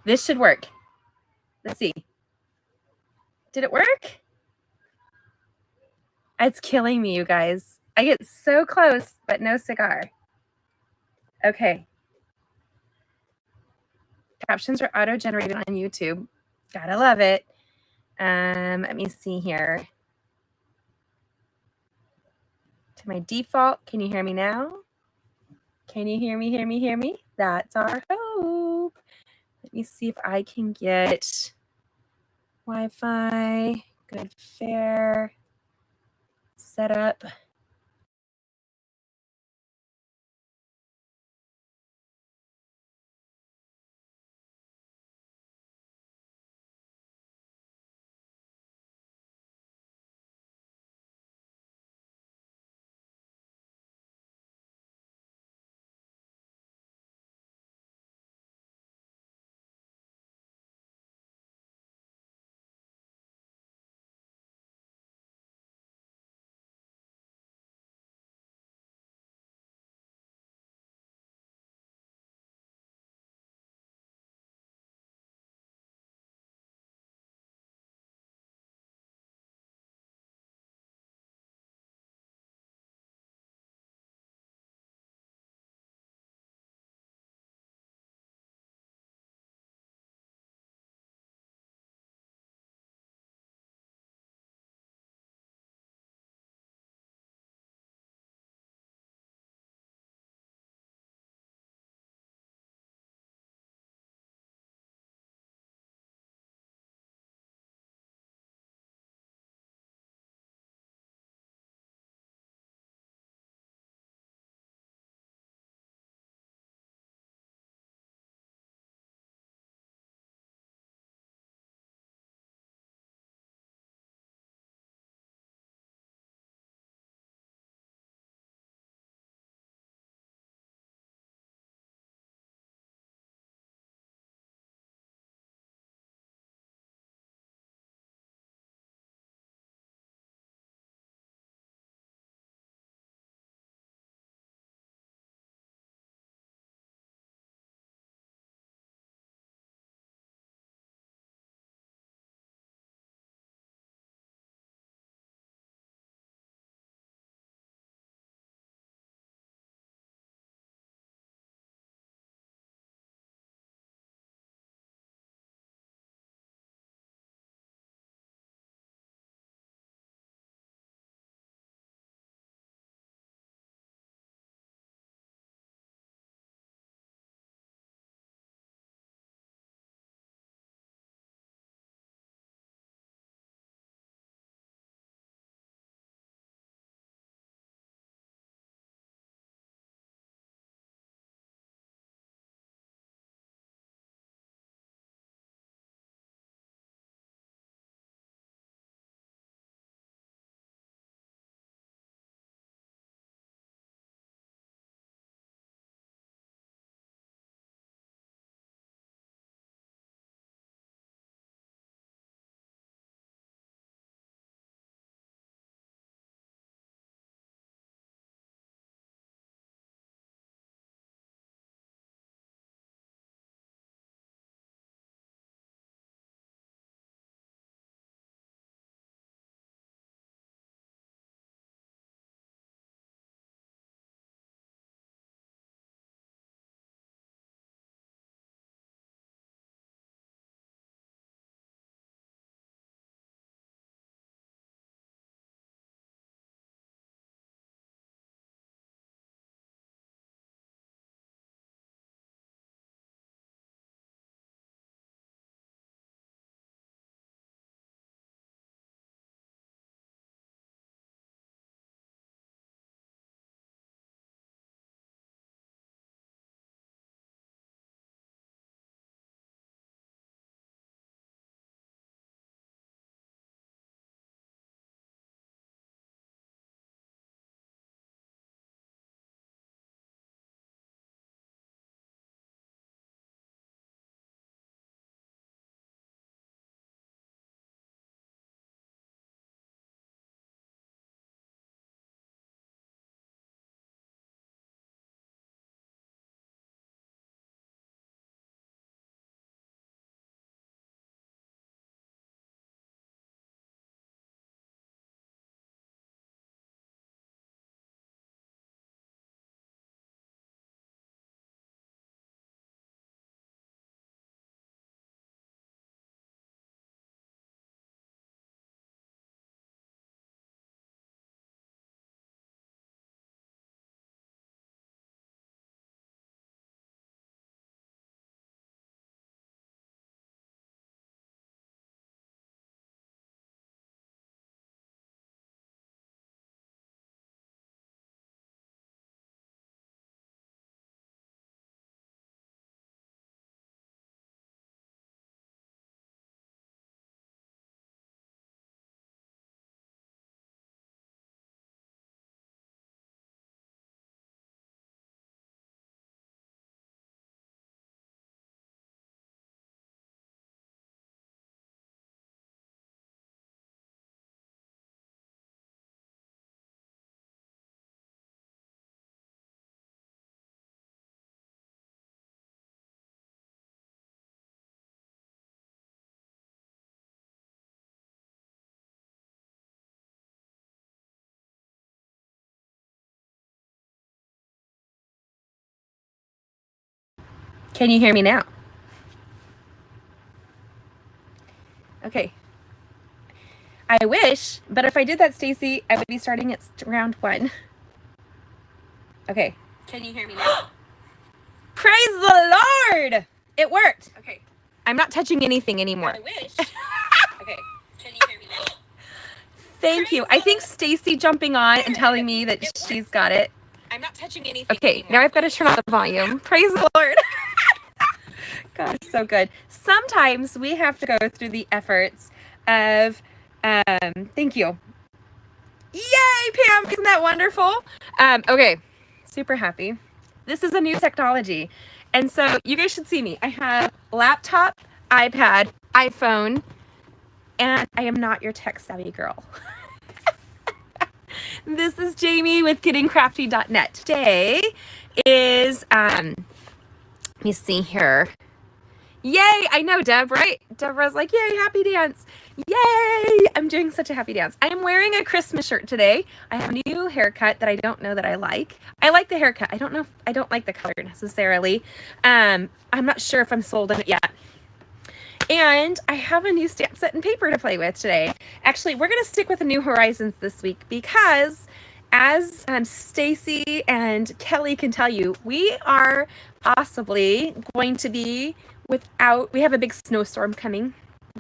This should work. Let's see. Did it work? It's killing me, you guys. I get so close, but no cigar. Okay. Captions are auto-generated on YouTube. Gotta love it. Let me see here. To my default, can you hear me now? Can you hear me, hear me, hear me? That's our hope. Let me see if I can get Wi-Fi, good fair, setup. Can you hear me now? Okay. I wish, but if I did that, Stacy, I would be starting at round 1. Okay. Can you hear me now? Praise the Lord! It worked. Okay. I'm not touching anything anymore. I wish. Okay. Can you hear me now? Thank you. I think Stacy jumping on and telling me that she's got it. I'm not touching anything. Okay, now I've got to turn off the volume. Praise the Lord. God, so good. Sometimes we have to go through the efforts of, thank you. Yay, Pam, isn't that wonderful? Okay, super happy. This is a new technology. And so you guys should see me. I have laptop, iPad, iPhone, and I am not your tech savvy girl. This is Jamie with gettingcrafty.net. Today is, let me see here. Yay, I know, Deb, right? Deborah's like, yay, happy dance. Yay, I'm doing such a happy dance. I am wearing a Christmas shirt today. I have a new haircut that I don't know that I like. I like the haircut. I don't know if I don't like the color necessarily. I'm not sure if I'm sold on it yet. And I have a new stamp set and paper to play with today. Actually, we're going to stick with the New Horizons this week because as Stacy and Kelly can tell you, we are possibly going to be we have a big snowstorm coming.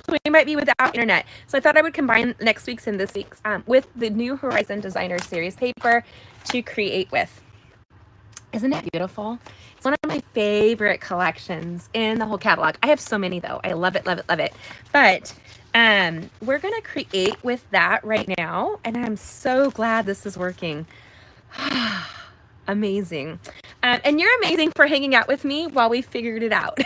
So we might be without internet. So I thought I would combine next week's and this week's with the New Horizon Designer Series paper to create with. Isn't it beautiful? It's one of my favorite collections in the whole catalog. I have so many though. I love it, love it, love it. But we're going to create with that right now. And I'm so glad this is working. Amazing. And you're amazing for hanging out with me while we figured it out.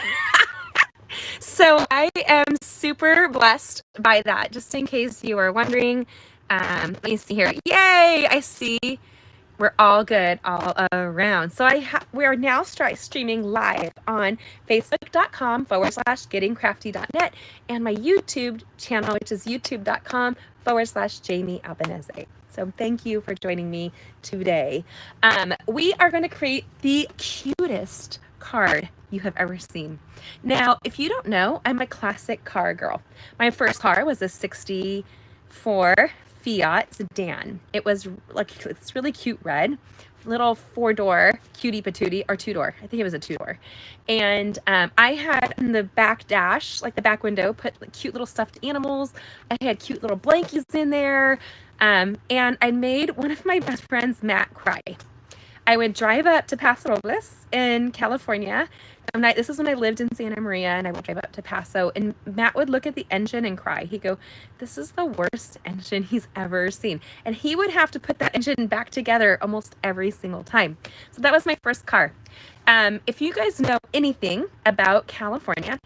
So I am super blessed by that. Just in case you were wondering, let me see here. Yay! I see we're all good all around. So we are now streaming live on facebook.com/gettingcrafty.net and my YouTube channel, which is youtube.com/Jamie Albanese. So thank you for joining me today. We are going to create the cutest card you have ever seen. Now, if you don't know, I'm a classic car girl. My first car was a 64 Fiat sedan. It was like it's really cute red, little 4-door cutie patootie, or 2-door. I think it was a 2-door. And I had in the back dash, like the back window, put like cute little stuffed animals. I had cute little blankies in there. And I made one of my best friends, Matt, cry. I would drive up to Paso Robles in California. This is when I lived in Santa Maria, and I would drive up to Paso, and Matt would look at the engine and cry. He'd go, this is the worst engine he's ever seen. And he would have to put that engine back together almost every single time. So that was my first car. If you guys know anything about California,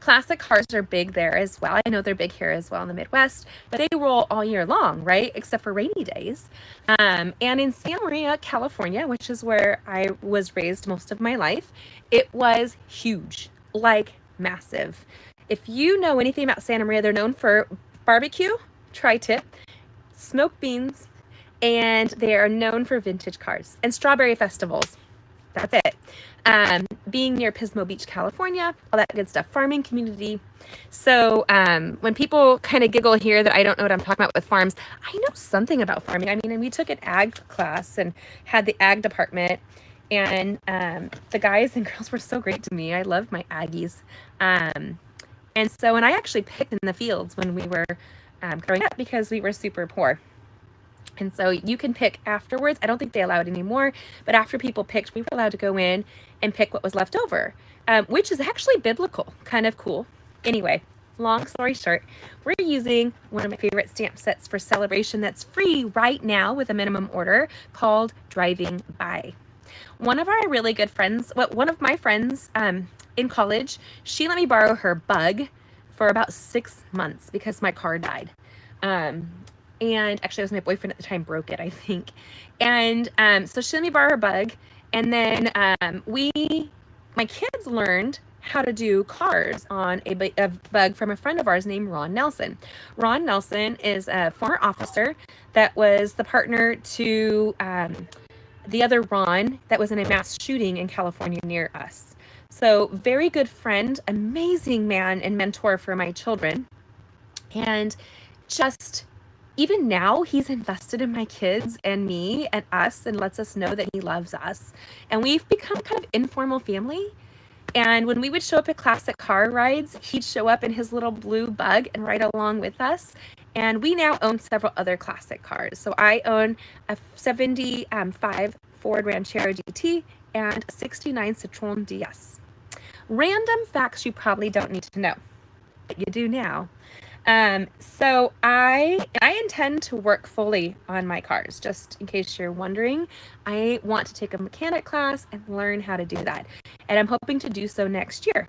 classic cars are big there as well. I know they're big here as well in the Midwest, but they roll all year long, right? Except for rainy days. And in Santa Maria, California, which is where I was raised most of my life, it was huge, like massive. If you know anything about Santa Maria, they're known for barbecue, tri-tip, smoked beans, and they are known for vintage cars and strawberry festivals. That's it. Being near Pismo Beach, California, all that good stuff, farming community. So when people kind of giggle here that I don't know what I'm talking about with farms, I know something about farming. I mean, we took an ag class and had the ag department, and the guys and girls were so great to me. I love my Aggies. And I actually picked in the fields when we were growing up because we were super poor. And so you can pick afterwards. I don't think they allow it anymore, but after people picked, we were allowed to go in and pick what was left over, which is actually biblical, kind of cool. Anyway, long story short, we're using one of my favorite stamp sets for celebration that's free right now with a minimum order called Driving By. One of our really good friends, one of my friends in college, she let me borrow her bug for about 6 months because my car died. And actually it was my boyfriend at the time broke it, I think. And so she let me borrow her bug. And then my kids learned how to do cars on a bug from a friend of ours named Ron Nelson. Ron Nelson is a former officer that was the partner to the other Ron that was in a mass shooting in California near us. So very good friend, amazing man and mentor for my children. And just even now, he's invested in my kids and me and us and lets us know that he loves us. And we've become kind of informal family. And when we would show up at classic car rides, he'd show up in his little blue Bug and ride along with us. And we now own several other classic cars. So I own a 75 Ford Ranchero GT and a 69 Citroen DS. Random facts you probably don't need to know, but you do now. So I intend to work fully on my cars, just in case you're wondering. I want to take a mechanic class and learn how to do that. And I'm hoping to do so next year.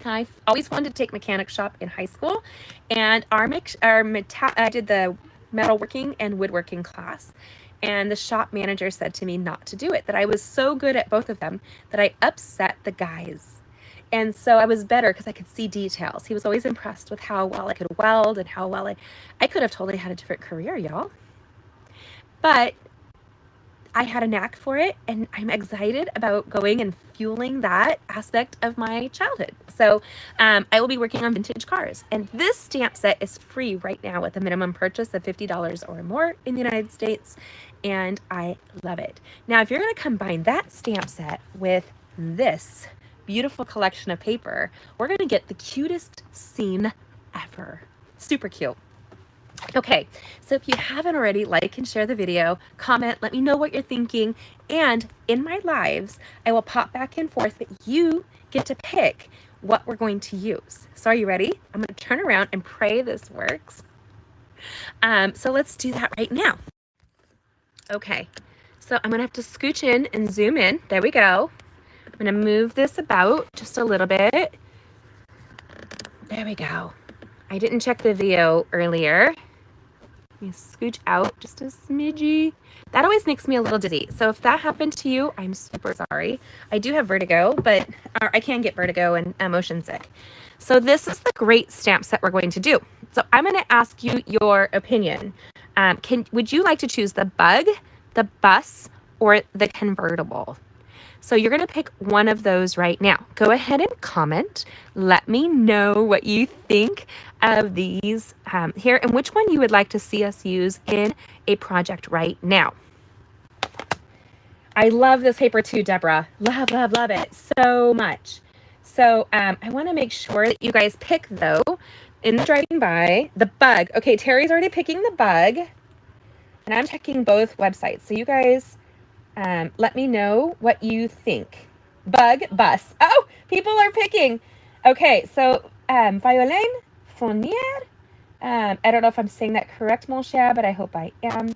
I've always wanted to take mechanic shop in high school, and I did the metalworking and woodworking class. And the shop manager said to me not to do it, that I was so good at both of them that I upset the guys. And so I was better because I could see details. He was always impressed with how well I could weld and how well I could have totally had a different career, y'all. But I had a knack for it, and I'm excited about going and fueling that aspect of my childhood. So I will be working on vintage cars. And this stamp set is free right now with a minimum purchase of $50 or more in the United States. And I love it. Now, if you're going to combine that stamp set with this beautiful collection of paper, we're going to get the cutest scene ever. Super cute. Okay, so if you haven't already, like and share the video, comment, let me know what you're thinking, and in my lives, I will pop back and forth, but you get to pick what we're going to use. So are you ready? I'm going to turn around and pray this works. So let's do that right now. Okay, so I'm going to have to scooch in and zoom in. There we go. I'm going to move this about just a little bit. There we go. I didn't check the video earlier. Let me scooch out just a smidgy. That always makes me a little dizzy. So if that happened to you, I'm super sorry. I do have vertigo, but I can get vertigo and motion sick. So this is the great stamp set we're going to do. So I'm going to ask you your opinion. Would you like to choose the Bug, the Bus, or the Convertible? So you're going to pick one of those right now. Go ahead and comment. Let me know what you think of these here and which one you would like to see us use in a project right now. I love this paper too, Deborah. Love, love, love it so much. So I want to make sure that you guys pick, though, in the driving by, the Bug. Okay, Terry's already picking the Bug, and I'm checking both websites. So you guys... let me know what you think. Bug, Bus. Oh, people are picking. Okay, so Violaine Fournier. I don't know if I'm saying that correct, mon cher, but I hope I am.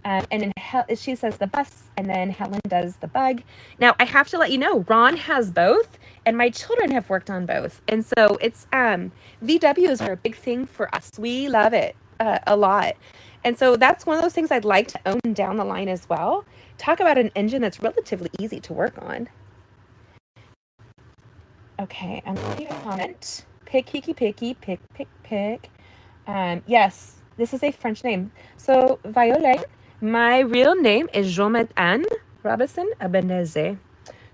And then she says the Bus, and then Helen does the Bug. Now, I have to let you know, Ron has both, and my children have worked on both. And so it's, VWs are a big thing for us. We love it a lot. And so that's one of those things I'd like to own down the line as well. Talk about an engine that's relatively easy to work on. Okay, I'm going to comment. Pick, picky, picky, pick, pick, pick. Yes, this is a French name. So, Violaine, my real name is Jean-Marie Anne Robinson Albanese.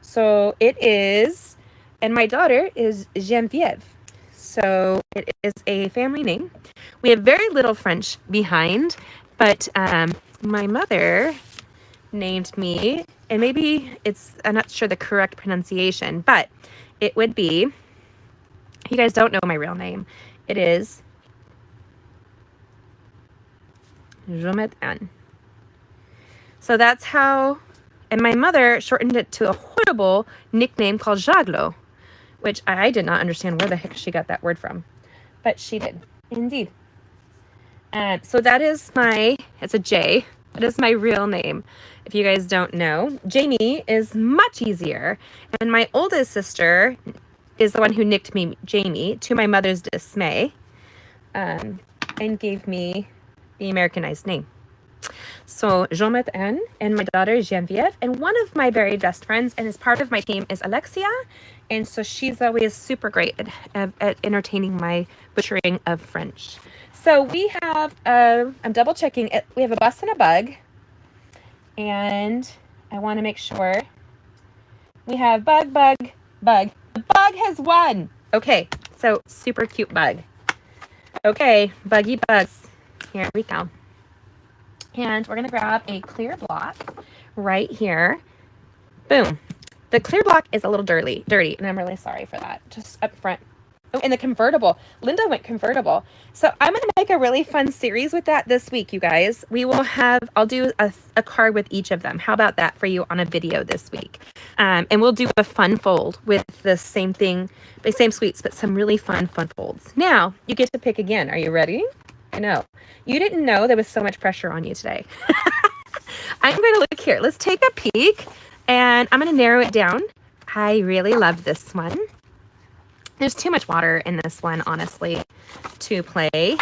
So it is, and my daughter is Geneviève. So it is a family name. We have very little French behind, but my mother named me, and maybe I'm not sure the correct pronunciation, but it would be, you guys don't know my real name. It is Jean-Marie Anne. So that's how, and my mother shortened it to a horrible nickname called Jaglo, which I did not understand where the heck she got that word from, but she did, indeed. So that is it's a J. That is my real name. If you guys don't know, Jamie is much easier. And my oldest sister is the one who nicked me Jamie, to my mother's dismay, and gave me the Americanized name. So Jean-Marie Anne, and my daughter is Geneviève, and one of my very best friends and is part of my team is Alexia, and so she's always super great at entertaining my butchering of French. So we have, I'm double checking it. We have a bus and a bug, and I want to make sure we have bug, bug, Bug. The bug has won. Okay, so super cute bug. Okay, buggy bugs. Here we go. And we're gonna grab a clear block right here. Boom. The clear block is a little dirty, and I'm really sorry for that, just up front. Oh, and the convertible. Linda went convertible. So I'm going to make a really fun series with that this week, you guys. I'll do a card with each of them. How about that for you on a video this week? And we'll do a fun fold with the same thing, the same sweets, but some really fun folds. Now, you get to pick again. Are you ready? I know. You didn't know there was so much pressure on you today. I'm going to look here. Let's take a peek. And I'm going to narrow it down. I really love this one. There's too much water in this one, honestly, to play.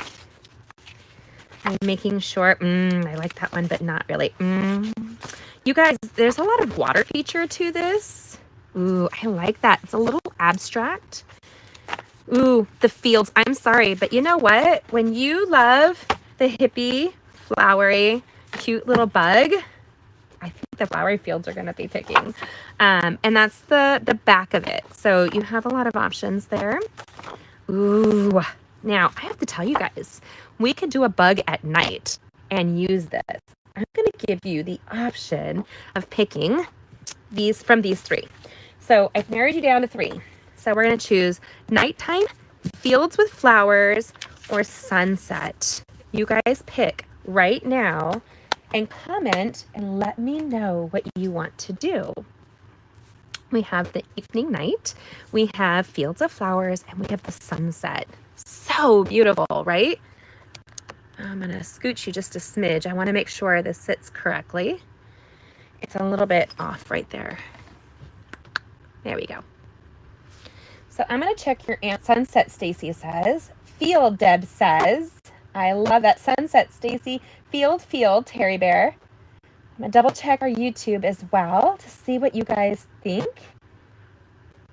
I'm making sure, I like that one, but not really. You guys, there's a lot of water feature to this. Ooh, I like that. It's a little abstract. Ooh, the fields. I'm sorry, but you know what? When you love the hippie, flowery, cute little bug, I think the flowery fields are going to be picking. And that's the back of it. So you have a lot of options there. Ooh. Now, I have to tell you guys, we could do a bug at night and use this. I'm going to give you the option of picking these from these three. So I've narrowed you down to three. So we're going to choose nighttime, fields with flowers, or sunset. You guys pick right now and comment and let me know what you want to do. We have the evening night, we have fields of flowers, and we have the sunset. So beautiful, right? I'm gonna scooch you just a smidge. I wanna make sure this sits correctly. It's a little bit off right there. There we go. So I'm gonna check your sunset, Stacy says. Field, Deb says. I love that. Sunset, Stacy. Field, Terry Bear. I'm going to double check our YouTube as well to see what you guys think.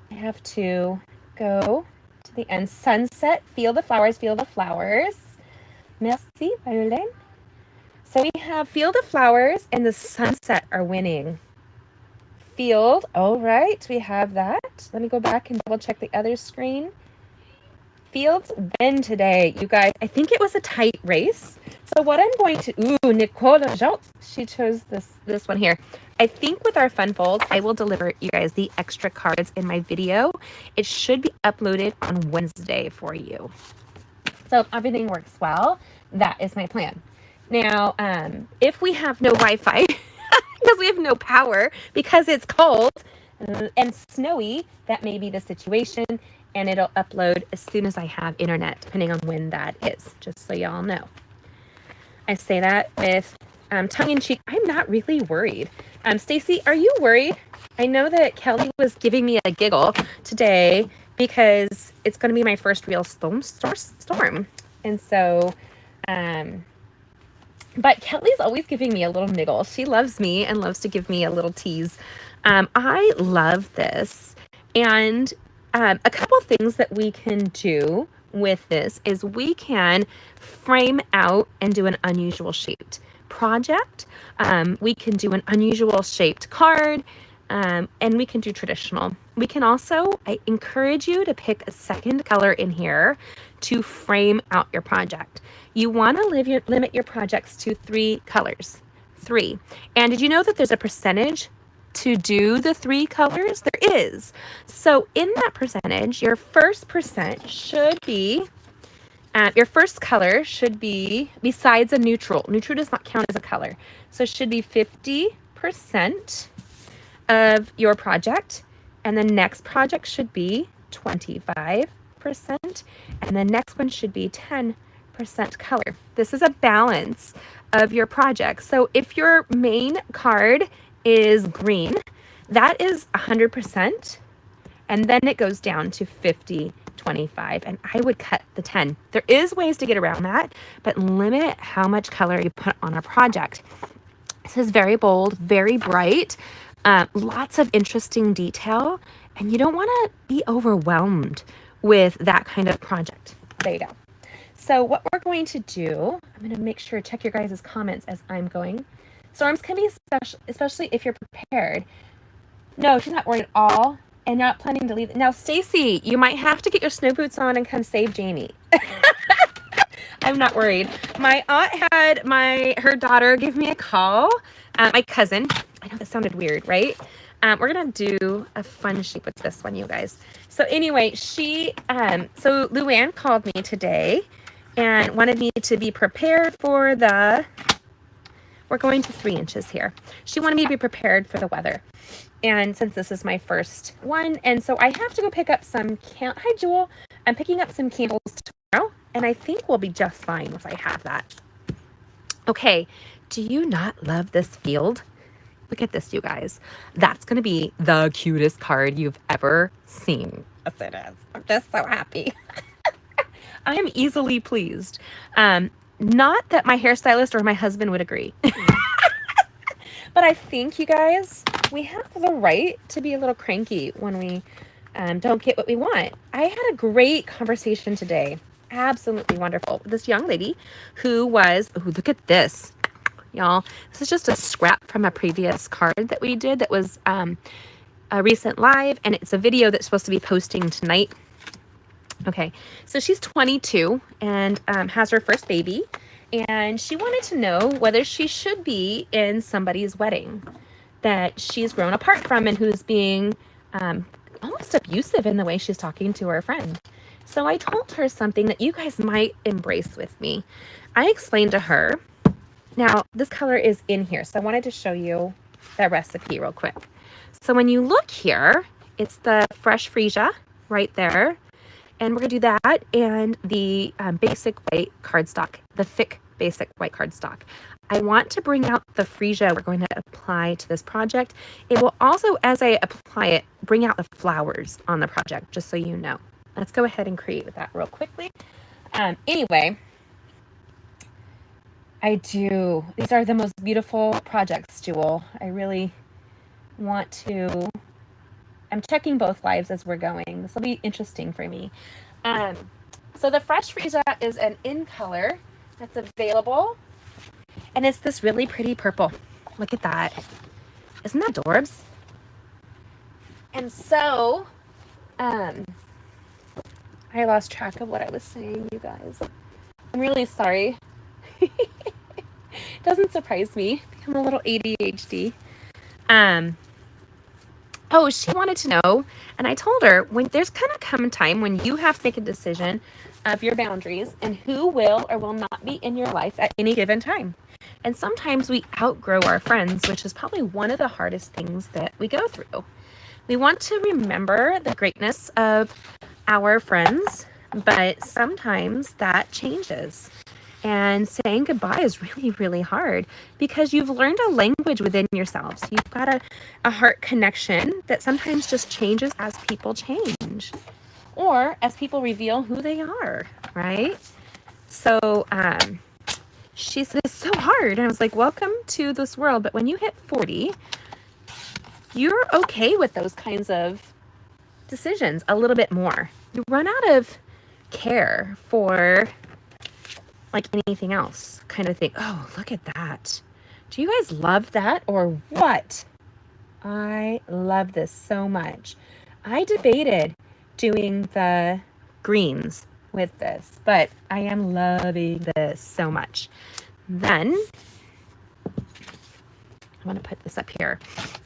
I have to go to the end. Sunset, field of flowers, Merci, Violaine. So we have field of flowers and the sunset are winning. Field, all right, we have that. Let me go back and double check the other screen. Fields win today, you guys. I think it was a tight race. So what I'm going to, Nicole, she chose this one here. I think with our fun fold, I will deliver you guys the extra cards in my video. It should be uploaded on Wednesday for you. So if everything works well, that is my plan. Now, if we have no Wi-Fi, because we have no power, because it's cold and snowy, that may be the situation. And it'll upload as soon as I have internet, depending on when that is, just so y'all know. I say that with tongue-in-cheek. I'm not really worried. Stacy, are you worried? I know that Kelly was giving me a giggle today because it's going to be my first real storm. And so, but Kelly's always giving me a little niggle. She loves me and loves to give me a little tease. I love this. And a couple things that we can do with this is we can frame out and do an unusual shaped project. We can do an unusual shaped card, and we can do traditional. We can also, I encourage you to pick a second color in here to frame out your project. You want to limit your projects to 3 colors. 3. And did you know that there's a percentage to do the 3 colors? There is. So in that percentage, your first percent should be, your first color should be, besides a neutral. Neutral does not count as a color. So it should be 50% of your project. And the next project should be 25%. And the next one should be 10% color. This is a balance of your project. So if your main card is green, that is 100%, and then it goes down to 50, 25, and I would cut the 10. There is ways to get around that, but limit how much color you put on a project. This is very bold, very bright, lots of interesting detail, and you don't want to be overwhelmed with that kind of project. There you go. So what we're going to do, I'm going to make sure to check your guys' comments as I'm going. Storms can be special, especially if you're prepared. No, she's not worried at all. and not planning to leave. Now, Stacy, you might have to get your snow boots on and come save Jamie. I'm not worried. My aunt had her daughter give me a call. My cousin. I know that sounded weird, right? We're gonna do a fun shape with this one, you guys. So anyway, so Luann called me today and wanted me to be prepared for we're going to 3 inches here. She wanted me to be prepared for the weather. And since this is my first one, and so I have to go pick up some hi Jewel. I'm picking up some candles tomorrow, and I think we'll be just fine if I have that. Okay, do you not love this field? Look at this, you guys. That's gonna be the cutest card you've ever seen. Yes, it is. I'm just so happy. I am easily pleased. Not that my hairstylist or my husband would agree. But I think, you guys, we have the right to be a little cranky when we don't get what we want. I had a great conversation today. Absolutely wonderful. This young lady who was, oh, look at this, y'all. This is just a scrap from a previous card that we did that was a recent live, and it's a video that's supposed to be posting tonight. Okay, so she's 22 and has her first baby. And she wanted to know whether she should be in somebody's wedding that she's grown apart from and who's being almost abusive in the way she's talking to her friend. So I told her something that you guys might embrace with me. I explained to her, now this color is in here, so I wanted to show you the recipe real quick. So when you look here, it's the fresh freesia right there. And we're gonna do that and the basic white cardstock, the thick basic white cardstock. I want to bring out the freesia we're going to apply to this project. It will also, as I apply it, bring out the flowers on the project, just so you know. Let's go ahead and create that real quickly. Anyway, these are the most beautiful projects, Jewel. I really want to, I'm checking both lives as we're going. This will be interesting for me. So the fresh freesia is an in color that's available, and it's this really pretty purple. Look at that. Isn't that adorbs? And so, I lost track of what I was saying, you guys. I'm really sorry. Doesn't surprise me. I'm a little ADHD. Oh, she wanted to know, and I told her, when there's kind of come a time when you have to make a decision of your boundaries and who will or will not be in your life at any given time. And sometimes we outgrow our friends, which is probably one of the hardest things that we go through. We want to remember the greatness of our friends, but sometimes that changes. And saying goodbye is really, really hard because you've learned a language within yourselves. You've got a heart connection that sometimes just changes as people change or as people reveal who they are, right? So she said, it's so hard. And I was like, welcome to this world. But when you hit 40, you're okay with those kinds of decisions a little bit more. You run out of care for like anything else kind of thing. Oh, look at that. Do you guys love that or what? I love this so much. I debated doing the greens with this, but I am loving this so much. Then I'm going to put this up here.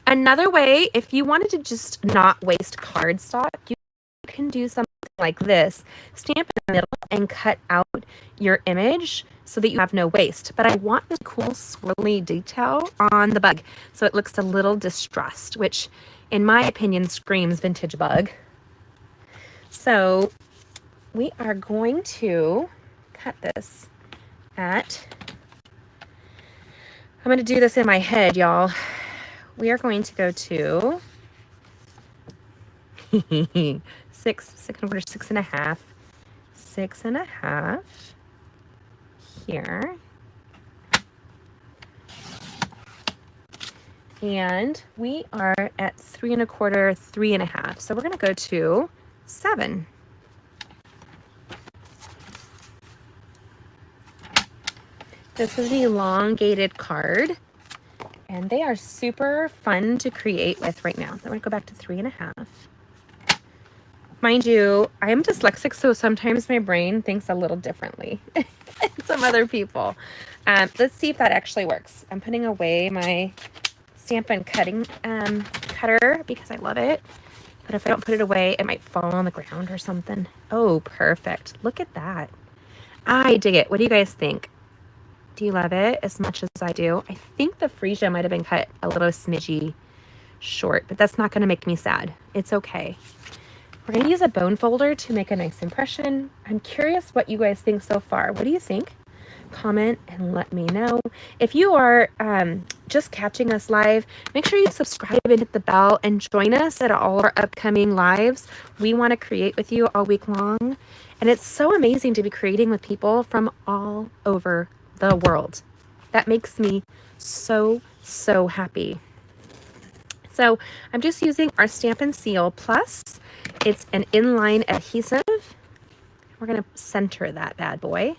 Another way, if you wanted to just not waste cardstock, you can do something like this. Stamp in the middle and cut out your image so that you have no waste. But I want this cool swirly detail on the bug so it looks a little distressed, which in my opinion screams vintage bug. So we are going to cut this at, I'm going to do this in my head, y'all. We are going to go to 6.25, 6.5 here. And we are at 3.25, 3.5. So we're going to go to 7. This is the elongated card, and they are super fun to create with right now. So I'm going to go back to 3.5. Mind you, I am dyslexic, so sometimes my brain thinks a little differently than some other people. Let's see if that actually works. I'm putting away my Stampin' cutting cutter because I love it. But if I don't put it away, it might fall on the ground or something. Oh, perfect. Look at that. I dig it. What do you guys think? Do you love it as much as I do? I think the freesia might have been cut a little smidgy short, but that's not going to make me sad. It's okay. We're going to use a bone folder to make a nice impression. I'm curious what you guys think so far. What do you think? Comment and let me know. If you are just catching us live, make sure you subscribe and hit the bell and join us at all our upcoming lives. We want to create with you all week long. And it's so amazing to be creating with people from all over the world. That makes me so, so happy. So I'm just using our Stampin' Seal Plus. It's an inline adhesive. We're going to center that bad boy.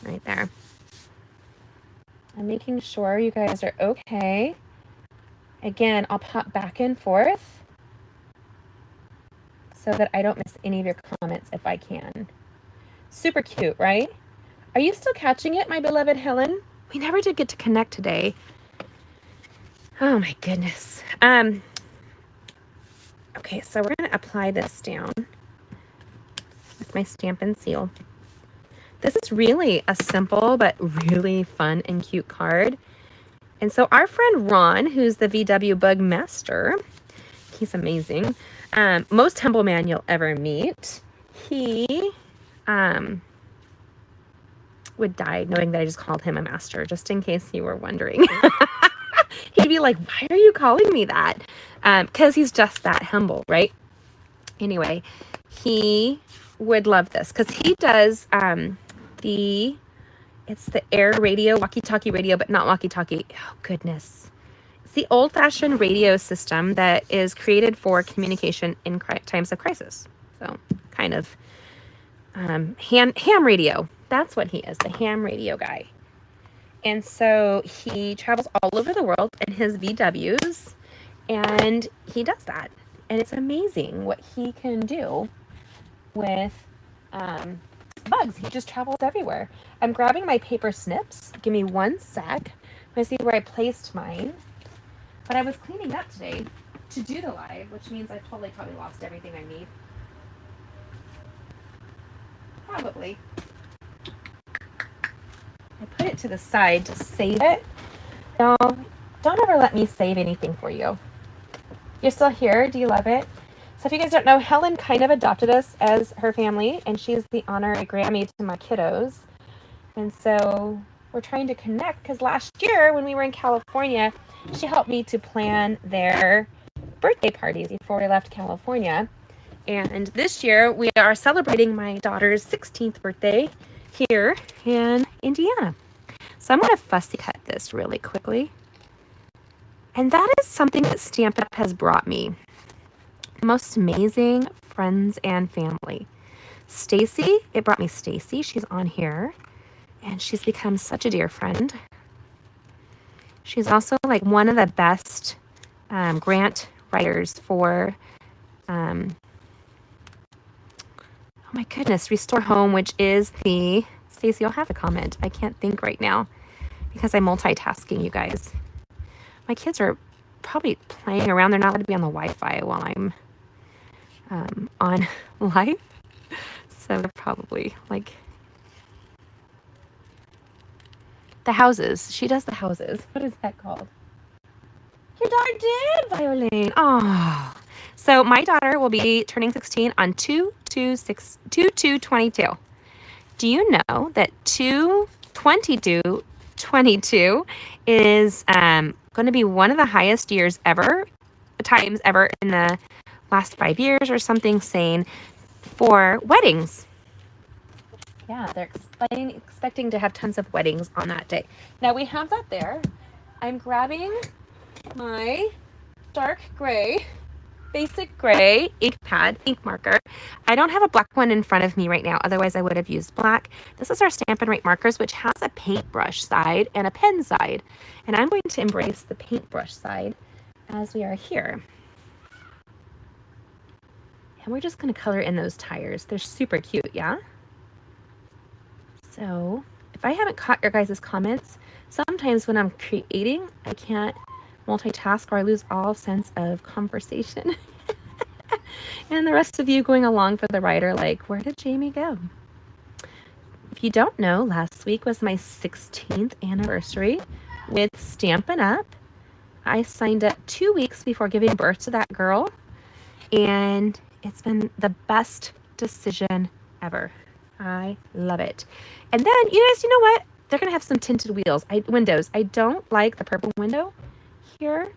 Right there. I'm making sure you guys are okay. Again, I'll pop back and forth so that I don't miss any of your comments if I can. Super cute, right? Are you still catching it, my beloved Helen? We never did get to connect today. Oh my goodness. Okay, so we're going to apply this down with my Stampin' Seal. This is really a simple but really fun and cute card. And so our friend Ron, who's the VW Bug Master, he's amazing. Most humble man you'll ever meet. He would die knowing that I just called him a master, just in case you were wondering. He'd be like, why are you calling me that? Because he's just that humble, right? Anyway, he would love this because he does it's the air radio, walkie-talkie radio, but not walkie-talkie. Oh, goodness. It's the old-fashioned radio system that is created for communication in times of crisis. So kind of ham radio. That's what he is, the ham radio guy. And so he travels all over the world in his VWs, and he does that. And it's amazing what he can do with bugs. He just travels everywhere. I'm grabbing my paper snips. Give me one sec. I'm going to see where I placed mine. But I was cleaning up today to do the live, which means I probably lost everything I need. Probably. I put it to the side to save it. No, don't ever let me save anything for you. You're still here? Do you love it? So if you guys don't know, Helen kind of adopted us as her family, and she's the honorary Grammy to my kiddos. And so we're trying to connect because last year when we were in California, she helped me to plan their birthday parties before we left California. And this year we are celebrating my daughter's 16th birthday here in Indiana. So I'm going to fussy cut this really quickly. And that is something that Stampin' Up! Has brought me. The most amazing friends and family. Stacy, it brought me Stacy. She's on here. And she's become such a dear friend. She's also like one of the best grant writers for, oh my goodness, Restore Home, which is the, Stacy, you'll have a comment. I can't think right now because I'm multitasking, you guys. My kids are probably playing around. They're not allowed to be on the Wi-Fi while I'm on live. So they're probably like the houses. She does the houses. What is that called? Your daughter did violin. Oh. So my daughter will be turning 16 on 2/2/22. Do you know that 2/22/22 is going to be one of the highest times ever in the last 5 years or something sane for weddings? Yeah, they're expecting to have tons of weddings on that day. Now we have that there. I'm grabbing my dark gray, basic gray ink pad, ink marker. I don't have a black one in front of me right now. Otherwise, I would have used black. This is our Stampin' Write markers, which has a paintbrush side and a pen side. And I'm going to embrace the paintbrush side as we are here. And we're just going to color in those tires. They're super cute, yeah? So if I haven't caught your guys' comments, sometimes when I'm creating, I can't multitask or I lose all sense of conversation. And the rest of you going along for the ride are like, where did Jamie go? If you don't know, last week was my 16th anniversary with Stampin' Up. I signed up 2 weeks before giving birth to that girl, and it's been the best decision ever. I love it. And then, you guys, you know what? They're going to have some tinted windows. I don't like the purple window here.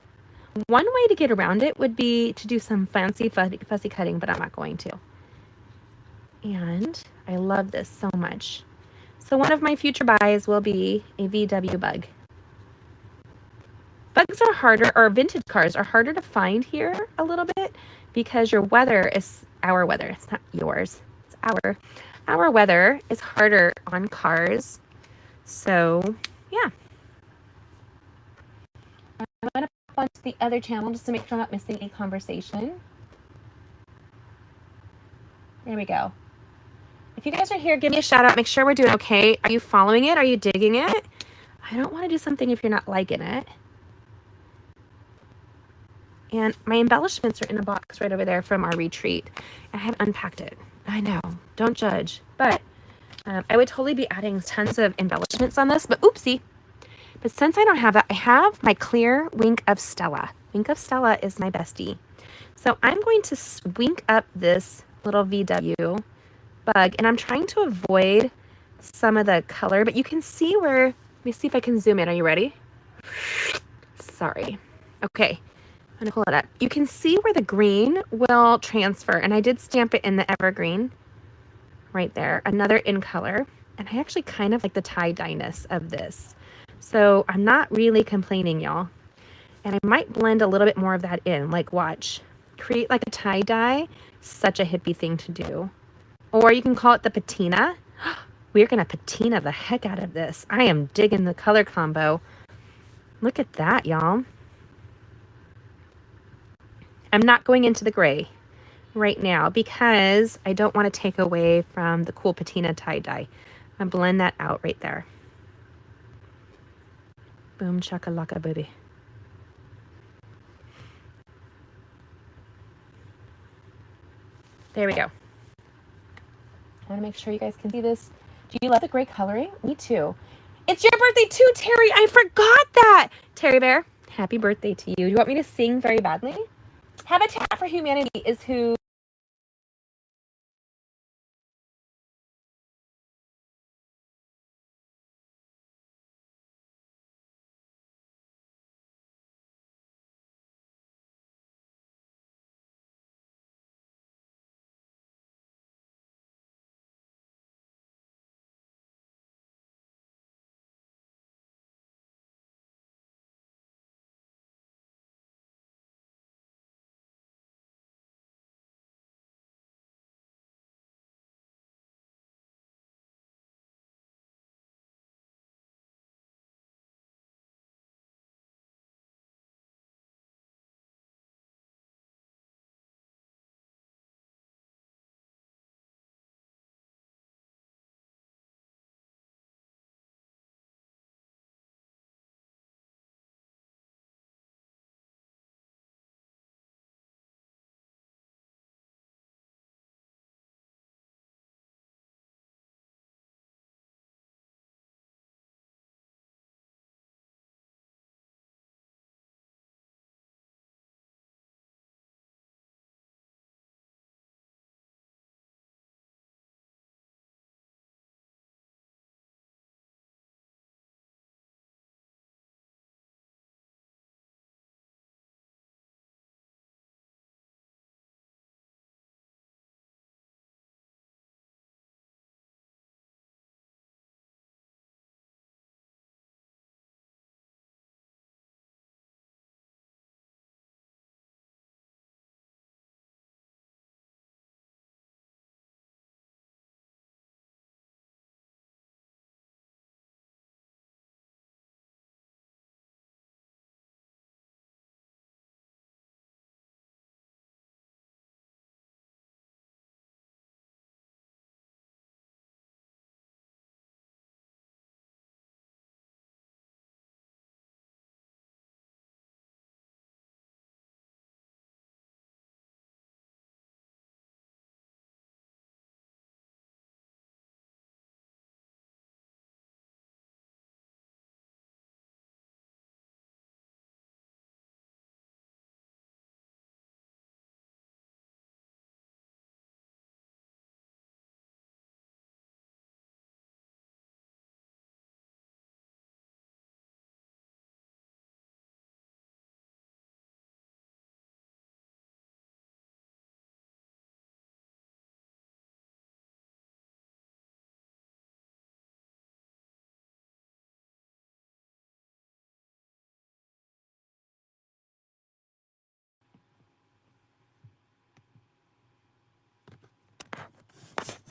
One way to get around it would be to do some fancy fussy cutting, but I'm not going to. And I love this so much. So one of my future buys will be a VW bug. Bugs are harder, or vintage cars are harder to find here a little bit because our weather, it's not yours, it's our weather is harder on cars. So yeah. I'm going to pop onto the other channel just to make sure I'm not missing a conversation. There we go. If you guys are here, give me a shout out. Make sure we're doing okay. Are you following it? Are you digging it? I don't want to do something if you're not liking it. And my embellishments are in a box right over there from our retreat. I haven't unpacked it. I know, don't judge. But I would totally be adding tons of embellishments on this, but oopsie. But since I don't have that, I have my clear Wink of Stella. Wink of Stella is my bestie. So I'm going to wink up this little VW bug, and I'm trying to avoid some of the color, but you can see where, let me see if I can zoom in. Are you ready? Sorry. Okay. I'm going to pull it up. You can see where the green will transfer, and I did stamp it in the evergreen right there, another in color. And I actually kind of like the tie-dye-ness of this. So I'm not really complaining, y'all. And I might blend a little bit more of that in, like watch. Create like a tie-dye, such a hippie thing to do. Or you can call it the patina. We're going to patina the heck out of this. I am digging the color combo. Look at that, y'all. I'm not going into the gray right now because I don't want to take away from the cool patina tie-dye. I'm blend that out right there. Boom chakalaka baby. There we go. I want to make sure you guys can see this. Do you love the gray coloring? Me too. It's your birthday too, Terry. I forgot that. Terry Bear, happy birthday to you. Do you want me to sing very badly? Habitat for Humanity is who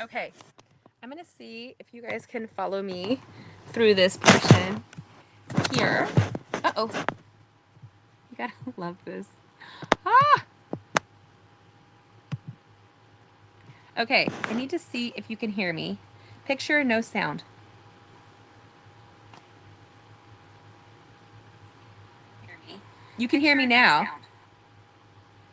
Okay, I'm gonna see if you guys can follow me through this portion here. Uh-oh, you gotta love this. Ah! Okay, I need to see if you can hear me. Picture no sound. You can hear me now.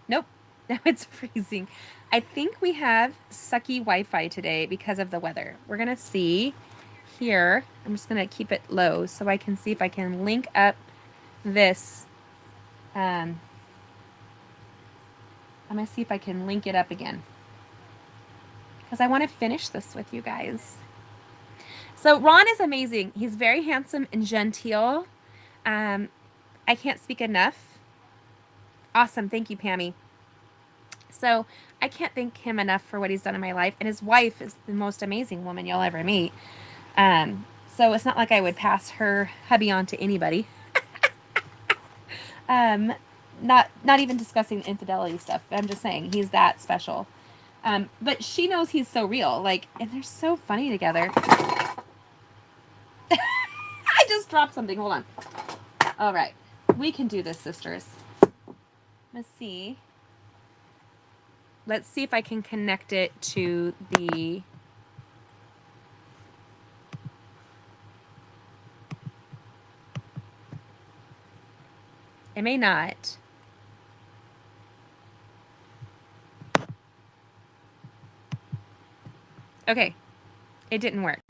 Nope, now it's freezing. I think we have sucky Wi-Fi today because of the weather. We're gonna see here. I'm just gonna keep it low so I can see if I can link up this. I'm gonna see if I can link it up again because I want to finish this with you guys. So Ron is amazing. He's very handsome and genteel. I can't speak enough. Awesome. Thank you, Pammy. So I can't thank him enough for what he's done in my life. And his wife is the most amazing woman you'll ever meet. So it's not like I would pass her hubby on to anybody. Not even discussing infidelity stuff, but I'm just saying he's that special. But she knows he's so real. Like, and they're so funny together. I just dropped something. Hold on. All right. We can do this, sisters. Let's see. Let's see if I can connect it to the... It may not. Okay. It didn't work.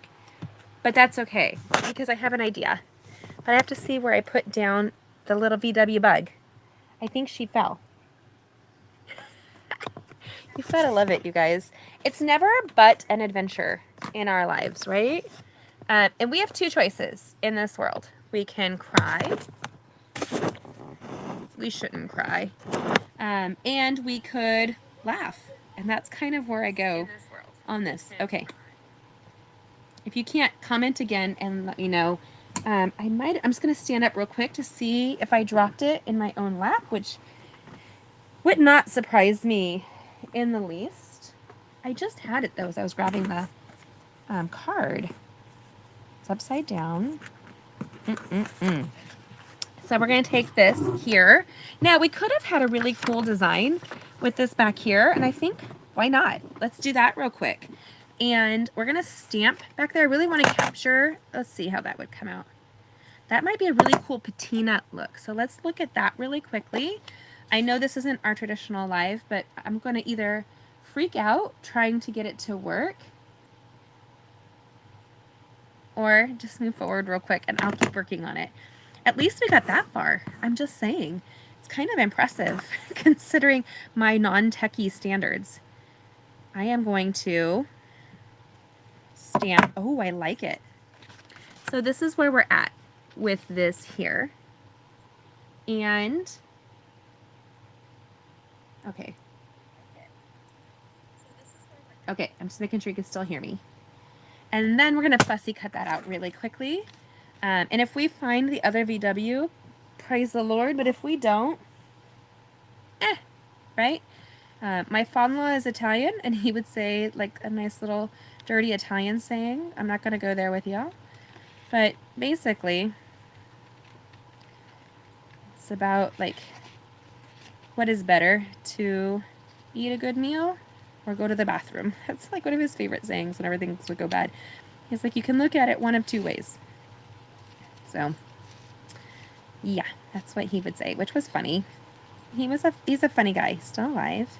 But that's okay, because I have an idea. But I have to see where I put down the little VW bug. I think she fell. You've got to love it, you guys. It's never but an adventure in our lives, right? And we have two choices in this world. We can cry. We shouldn't cry. And we could laugh. And that's kind of where I go on this. Okay. If you can't, comment again and let me know. I'm just going to stand up real quick to see if I dropped it in my own lap, which would not surprise me in the least. I just had it though as I was grabbing the card. It's upside down. So we're going to take this here. Now we could have had a really cool design with this back here, and I think why not? Let's do that real quick. And we're going to stamp back there. I really want to capture, let's see how that would come out. That might be a really cool patina look. So let's look at that really quickly. I know this isn't our traditional live, but I'm going to either freak out trying to get it to work or just move forward real quick and I'll keep working on it. At least we got that far. I'm just saying. It's kind of impressive considering my non-techie standards. I am going to stamp. Oh, I like it. So this is where we're at with this here. And, okay. Okay, I'm just making sure you can still hear me. And then we're going to fussy cut that out really quickly. And if we find the other VW, praise the Lord. But if we don't, right? My father-in-law is Italian, and he would say, like, a nice little dirty Italian saying. I'm not going to go there with y'all. But basically, it's about, like, what is better, to eat a good meal or go to the bathroom? That's, like, one of his favorite sayings whenever things would go bad. He's like, you can look at it one of two ways. So, yeah, that's what he would say, which was funny. He's a funny guy, still alive.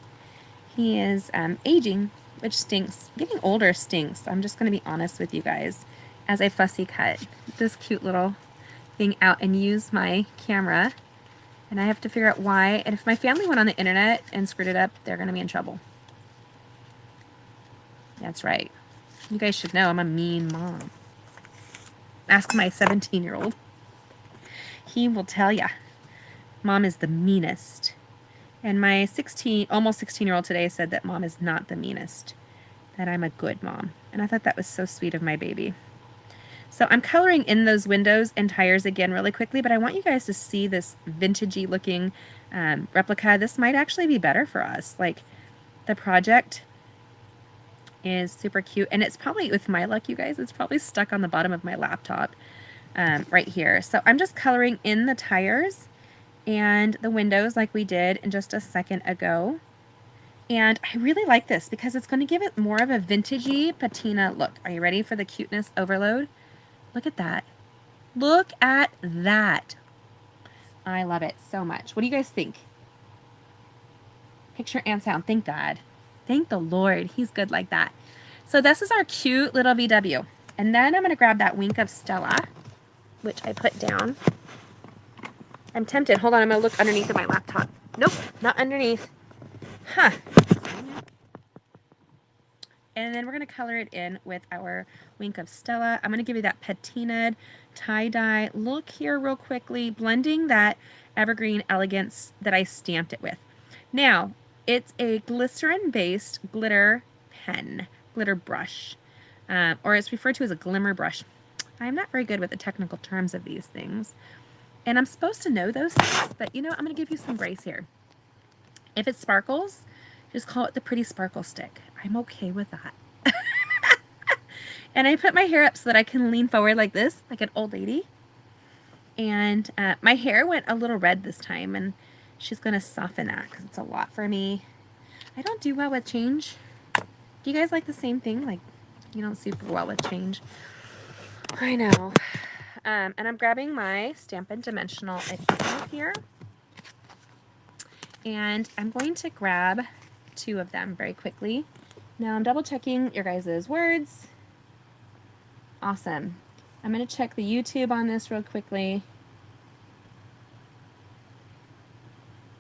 He is aging, which stinks. Getting older stinks. I'm just going to be honest with you guys as I fussy cut this cute little thing out and use my camera. And I have to figure out why. And if my family went on the internet and screwed it up, they're going to be in trouble. That's right. You guys should know I'm a mean mom. Ask my 17-year-old. He will tell ya. Mom is the meanest. And my almost 16-year-old today said that mom is not the meanest. That I'm a good mom. And I thought that was so sweet of my baby. So I'm coloring in those windows and tires again really quickly, but I want you guys to see this vintagey looking replica. This might actually be better for us. Like, the project is super cute. And it's probably, with my luck, you guys, it's probably stuck on the bottom of my laptop right here. So I'm just coloring in the tires and the windows like we did in just a second ago. And I really like this because it's going to give it more of a vintagey patina look. Are you ready for the cuteness overload? Look at that. Look at that. I love it so much. What do you guys think? Picture and sound. Thank God. Thank the Lord. He's good like that. So this is our cute little VW. And then I'm going to grab that wink of Stella, which I put down. I'm tempted. Hold on. I'm going to look underneath of my laptop. Nope, not underneath. Huh. And then we're going to color it in with our wink of Stella. I'm going to give you that patinaed tie-dye look here real quickly, blending that evergreen elegance that I stamped it with. Now, it's a glycerin-based glitter pen, glitter brush, or it's referred to as a glimmer brush. I'm not very good with the technical terms of these things, and I'm supposed to know those things, but you know, I'm going to give you some grace here. If it sparkles, just call it the pretty sparkle stick. I'm okay with that. And I put my hair up so that I can lean forward like this, like an old lady. And my hair went a little red this time, and she's going to soften that because it's a lot for me. I don't do well with change. Do you guys like the same thing? Like, you don't super well with change. I know. And I'm grabbing my Stampin' Dimensional adhesive here. And I'm going to grab 2 of them very quickly. Now I'm double checking your guys' words. Awesome. I'm going to check the YouTube on this real quickly.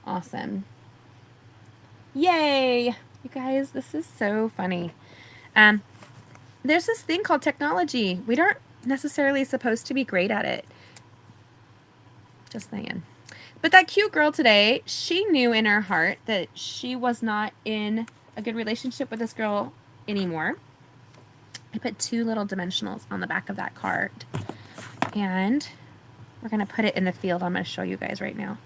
Awesome. Yay! You guys, this is so funny. There's this thing called technology. We aren't necessarily supposed to be great at it. Just saying. But that cute girl today, she knew in her heart that she was not in a good relationship with this girl anymore. I put 2 little dimensionals on the back of that card. And we're going to put it in the field. I'm going to show you guys right now.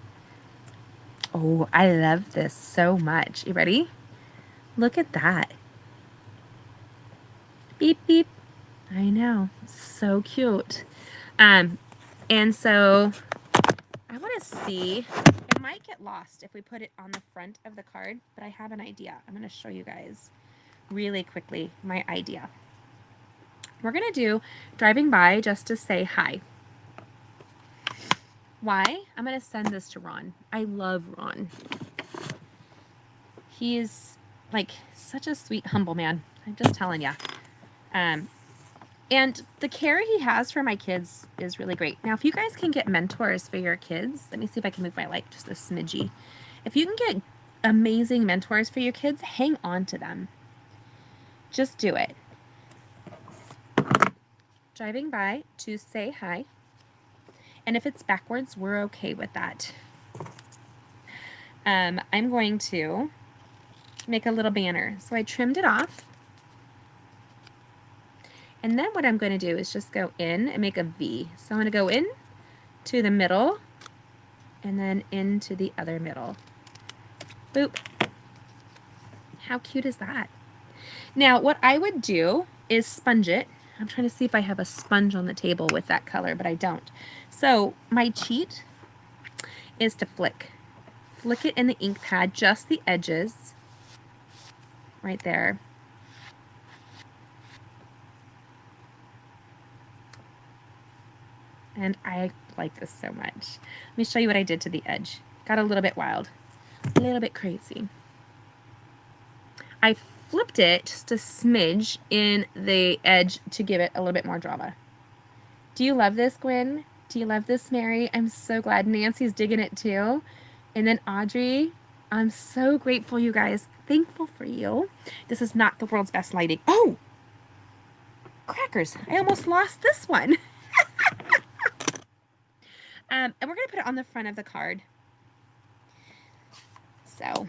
Oh, I love this so much. You ready? Look at that. Beep, beep. I know. So cute. And so I want to see, it might get lost if we put it on the front of the card, but I have an idea. I'm going to show you guys really quickly my idea. We're going to do driving by just to say hi. Why? I'm going to send this to Ron. I love Ron. He is like such a sweet, humble man. I'm just telling ya. And the care he has for my kids is really great. Now, if you guys can get mentors for your kids, let me see if I can move my light just a smidgy. If you can get amazing mentors for your kids, hang on to them. Just do it. Driving by to say hi. And if it's backwards, we're okay with that. I'm going to make a little banner. So I trimmed it off. And then what I'm going to do is just go in and make a V. So I'm going to go in to the middle and then into the other middle. Boop. How cute is that? Now, what I would do is sponge it. I'm trying to see if I have a sponge on the table with that color, but I don't. So my cheat is to flick. Flick it in the ink pad, just the edges, right there. And I like this so much. Let me show you what I did to the edge. Got a little bit wild, a little bit crazy. I flipped it just a smidge in the edge to give it a little bit more drama. Do you love this, Gwen? Do you love this, Mary? I'm so glad. Nancy's digging it too. And then Audrey, I'm so grateful, you guys. Thankful for you. This is not the world's best lighting. Oh, crackers. I almost lost this one. And we're going to put it on the front of the card. So,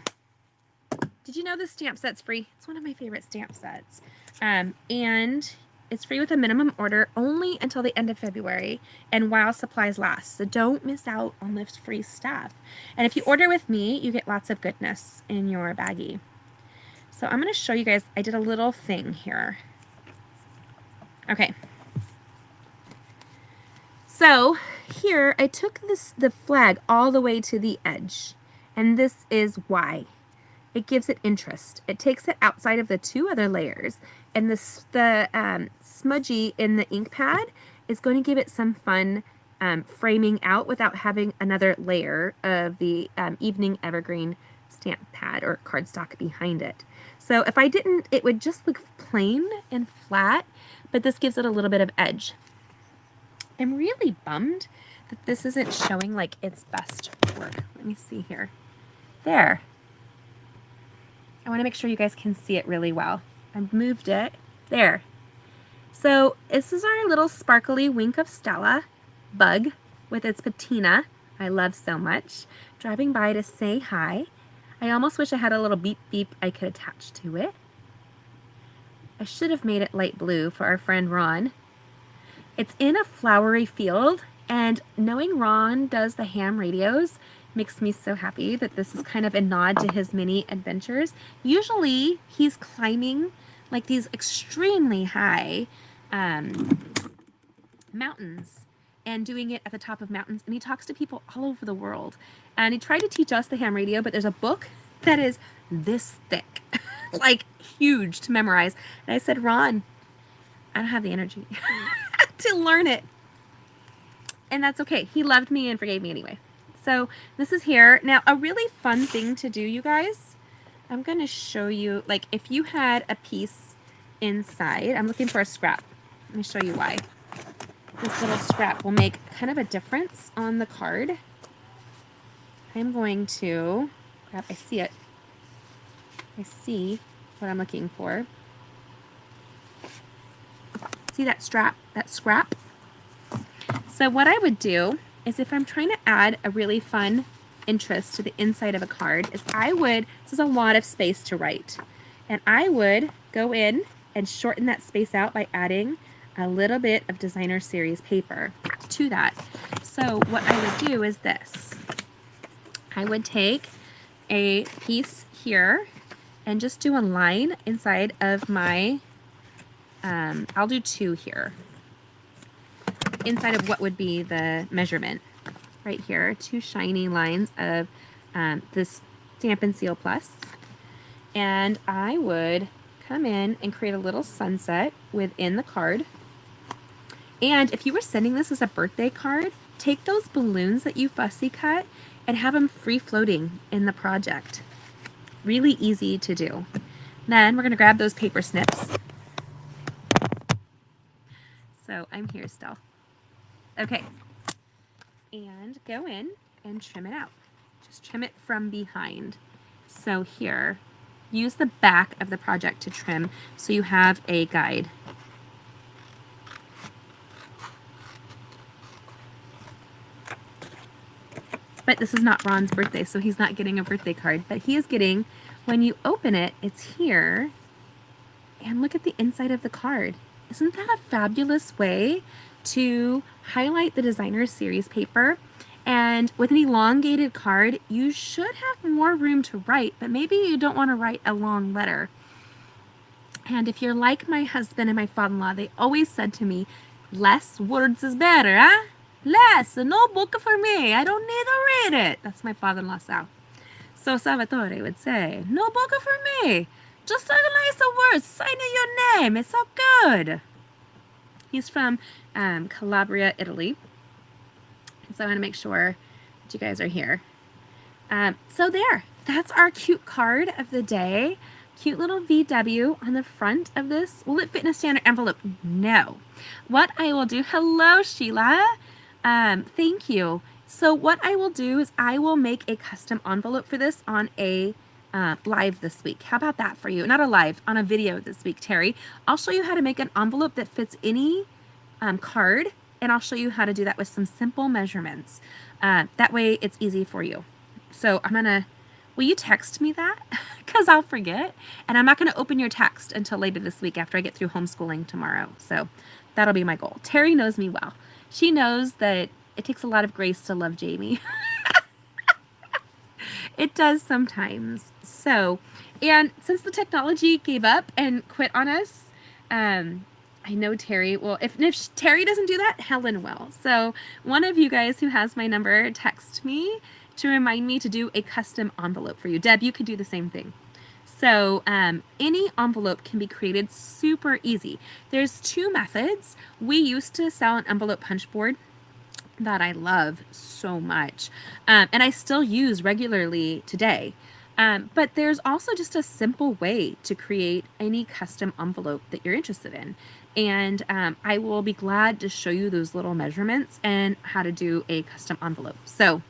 did you know this stamp set's free? It's one of my favorite stamp sets. And it's free with a minimum order only until the end of February and while supplies last. So don't miss out on this free stuff. And if you order with me, you get lots of goodness in your baggie. So I'm going to show you guys, I did a little thing here. Okay. So here I took the flag all the way to the edge, and this is why. It gives it interest. It takes it outside of the two other layers, and the smudgy in the ink pad is going to give it some fun framing out without having another layer of the evening evergreen stamp pad or cardstock behind it. So if I didn't, it would just look plain and flat, but this gives it a little bit of edge. I'm really bummed that this isn't showing like its best work. Let me see here. There. I want to make sure you guys can see it really well. I've moved it. There. So this is our little sparkly Wink of Stella bug with its patina I love so much, driving by to say hi. I almost wish I had a little beep beep I could attach to it. I should have made it light blue for our friend Ron. It's in a flowery field, and knowing Ron does the ham radios makes me so happy that this is kind of a nod to his mini adventures. Usually he's climbing like these extremely high mountains and doing it at the top of mountains, and he talks to people all over the world. And he tried to teach us the ham radio, but there's a book that is this thick, like huge to memorize. And I said, Ron, I don't have the energy to learn it. And that's okay. He loved me and forgave me anyway. So this is here. Now, a really fun thing to do, you guys, I'm going to show you, like if you had a piece inside, I'm looking for a scrap. Let me show you why. This little scrap will make kind of a difference on the card. I'm going to grab, I see it. I see what I'm looking for. See that strap, that scrap? So what I would do is if I'm trying to add a really fun interest to the inside of a card is I would, this is a lot of space to write, and I would go in and shorten that space out by adding a little bit of designer series paper to that. So what I would do is this. I would take a piece here and just do a line inside of my, I'll do 2 here, inside of what would be the measurement. Right here, 2 shiny lines of this Stampin' Seal Plus. And I would come in and create a little sunset within the card. And if you were sending this as a birthday card, take those balloons that you fussy cut and have them free floating in the project. Really easy to do. Then we're going to grab those paper snips. So I'm here still. Okay. And go in and trim it out. Just trim it from behind. So here, use the back of the project to trim so you have a guide. But this is not Ron's birthday, so he's not getting a birthday card. But he is getting, when you open it, it's here. And look at the inside of the card. Isn't that a fabulous way to highlight the designer series paper? And with an elongated card, you should have more room to write, but maybe you don't want to write a long letter. And if you're like my husband and my father-in-law, they always said to me, less words is better, huh? Less, no book for me. I don't need to read it. That's my father-in-law, Sal. So Salvatore would say, no book for me. Just a nice words, sign your name. It's so good. He's from Calabria, Italy. So I want to make sure that you guys are here. So there, that's our cute card of the day. Cute little VW on the front of this. Will it fit in a standard envelope? No. What I will do, hello Sheila. Thank you. So what I will do is I will make a custom envelope for this on a live this week. How about that for you? Not a live, on a video this week, Terry. I'll show you how to make an envelope that fits any card, and I'll show you how to do that with some simple measurements. That way it's easy for you. So I'm gonna, will you text me that? Because I'll forget, and I'm not gonna open your text until later this week after I get through homeschooling tomorrow. So that'll be my goal. Terry knows me well. She knows that it takes a lot of grace to love Jamie. It does sometimes. So, and since the technology gave up and quit on us, I know Terry will. If Terry doesn't do that, Helen will. So one of you guys who has my number, text me to remind me to do a custom envelope for you. Deb, you could do the same thing. So any envelope can be created super easy. There's two methods. We used to sell an envelope punch board that I love so much, and I still use regularly today. But there's also just a simple way to create any custom envelope that you're interested in. And I will be glad to show you those little measurements and how to do a custom envelope. So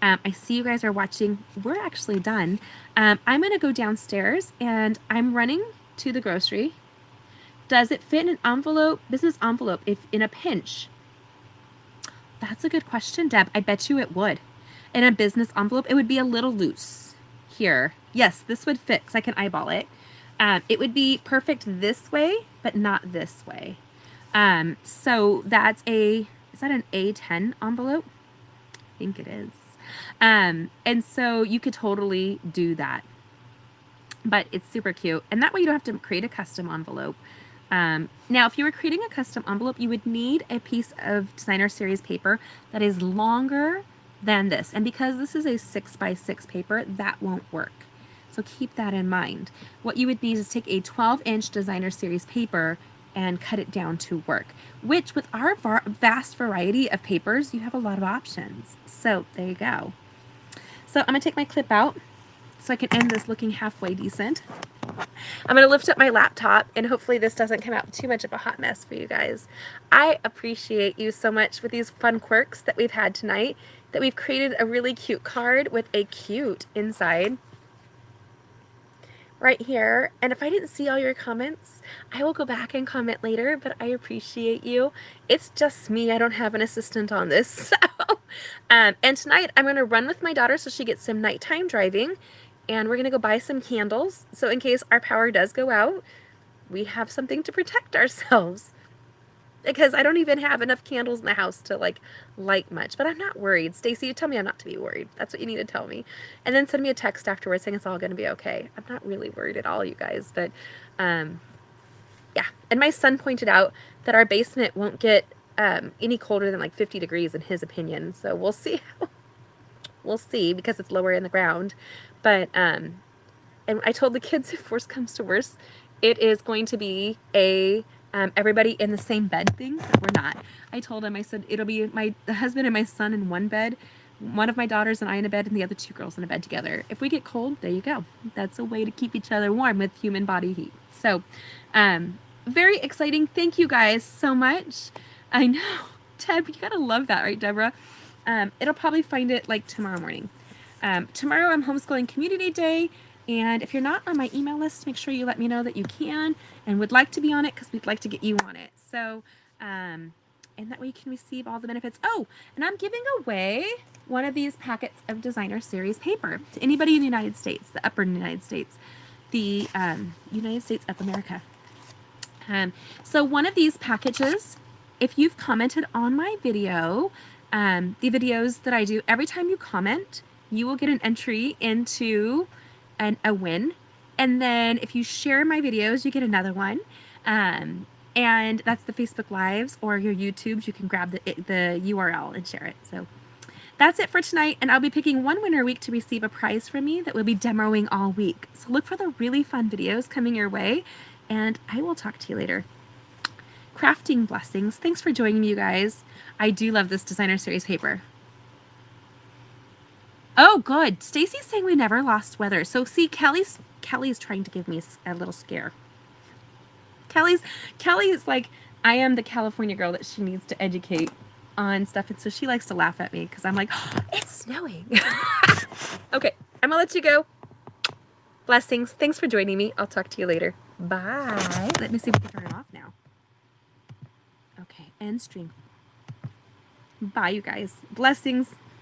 I see you guys are watching. We're actually done. I'm going to go downstairs and I'm running to the grocery. Does it fit in an envelope, business envelope, if in a pinch? That's a good question, Deb. I bet you it would. In a business envelope, it would be a little loose here. Yes, this would fit because I can eyeball it. It would be perfect this way, but not this way. So that's is that an A10 envelope? I think it is. And so you could totally do that. But it's super cute. And that way you don't have to create a custom envelope. Now, if you were creating a custom envelope, you would need a piece of designer series paper that is longer than this. And because this is a 6x6 paper, that won't work. So keep that in mind. What you would need is take a 12-inch designer series paper and cut it down to work, which with our vast variety of papers, you have a lot of options. So there you go. So I'm gonna take my clip out so I can end this looking halfway decent. I'm going to lift up my laptop and hopefully this doesn't come out too much of a hot mess for you guys. I appreciate you so much with these fun quirks that we've had tonight, that we've created a really cute card with a cute inside right here. And if I didn't see all your comments, I will go back and comment later, but I appreciate you. It's just me. I don't have an assistant on this. So, and tonight I'm going to run with my daughter so she gets some nighttime driving. And we're going to go buy some candles, so in case our power does go out, we have something to protect ourselves. Because I don't even have enough candles in the house to like light much, but I'm not worried. Stacy, you tell me I'm not to be worried. That's what you need to tell me. And then send me a text afterwards saying it's all going to be okay. I'm not really worried at all, you guys, but yeah. And my son pointed out that our basement won't get any colder than like 50 degrees in his opinion, so we'll see. We'll see because it's lower in the ground. But, and I told the kids if worse comes to worse, it is going to be a everybody in the same bed thing, but we're not. I told him, I said, it'll be the husband and my son in one bed, one of my daughters and I in a bed, and the other two girls in a bed together. If we get cold, there you go. That's a way to keep each other warm with human body heat. So, very exciting. Thank you guys so much. I know, Deb, you gotta love that, right, Deborah? It'll probably find it like tomorrow morning. Tomorrow I'm homeschooling community day, and if you're not on my email list, make sure you let me know that you can and would like to be on it because we'd like to get you on it. So, and that way you can receive all the benefits. Oh, and I'm giving away one of these packets of designer series paper to anybody in the United States, the upper United States, the United States of America. So one of these packages, if you've commented on my video, the videos that I do, every time you comment, you will get an entry into a win. And then if you share my videos, you get another one. And that's the Facebook Lives or your YouTubes. You can grab the URL and share it. So that's it for tonight. And I'll be picking one winner a week to receive a prize from me that we'll be demoing all week. So look for the really fun videos coming your way. And I will talk to you later. Crafting blessings. Thanks for joining me, you guys. I do love this designer series paper. Oh, good. Stacy's saying we never lost weather. So see, Kelly's trying to give me a little scare. Kelly's like, I am the California girl that she needs to educate on stuff. And so she likes to laugh at me because I'm like, oh, it's snowing. Okay, I'm gonna let you go. Blessings. Thanks for joining me. I'll talk to you later. Bye. Let me see if we can turn it off now. Okay, end stream. Bye, you guys. Blessings.